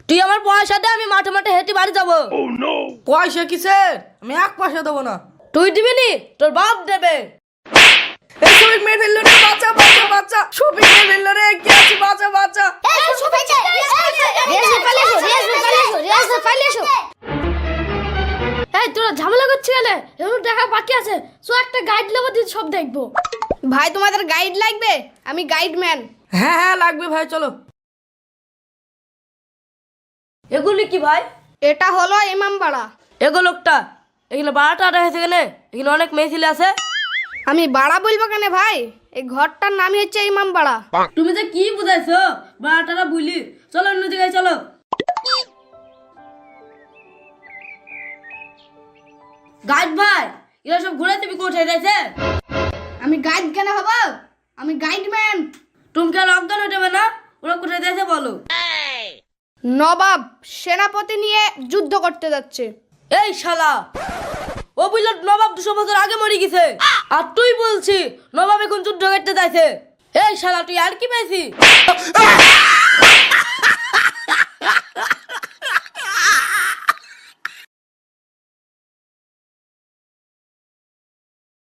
তুই আমার পয়সা দে, আমি মাঠে মাঠে হেঁটে বাড়ি যাবো। পয়সা কিসের? আমি এক পয়সা দেবো না। তুই দিবি নি, তোর বাপ দেবে। এই শফিক মেরে ফেললো রে, বাঁচা বাঁচা বাঁচা। শফিক মেরে ফেললো রে, কি আছে, বাঁচা বাঁচা। এই তোরা ঝামেলা করছিস কেন? এমন দেখা বাকি আছে, সো একটা গাইড নেবো, দিয়ে সব দেখবো। ভাই তোমাদের গাইড লাগবে? আমি গাইডম্যান। হ্যাঁ হ্যাঁ লাগবে ভাই, চলো। এগুলি কি ভাই? এটা হলো ইমামবাড়া। এগো লোকটা, এখানে বাড়াটা হয়েছে কেন? এখানে অনেক মেয়ে ছেলে আছে। আমি বাড়া বলবো কেন ভাই? এই ঘরটার নামই হচ্ছে ইমামবাড়া। তুমি যে কি বুঝাইছো, বাড়াটা বুঝলি। চলো অন্য জায়গায় চলো। গাইড ভাই, এরা সব ঘুরে তুমি কোথায় যাইছে? আমি গাইড কেন হব? আমি গাইডম্যান। তুমি কি আর অজ্ঞান হয়ে যাবে না? ওরা কোথায় যাইছে বলো। নবাব সেনাপতি নিয়ে যুদ্ধ করতে যাচ্ছে। এই শালা, ও বুঝলো নবাব 200 বছর আগে মরে গেছে, আর তুই বলছি নবাব এখন যুদ্ধ করতে যাইছে। এই শালা, তুই আর কি পেয়েছি?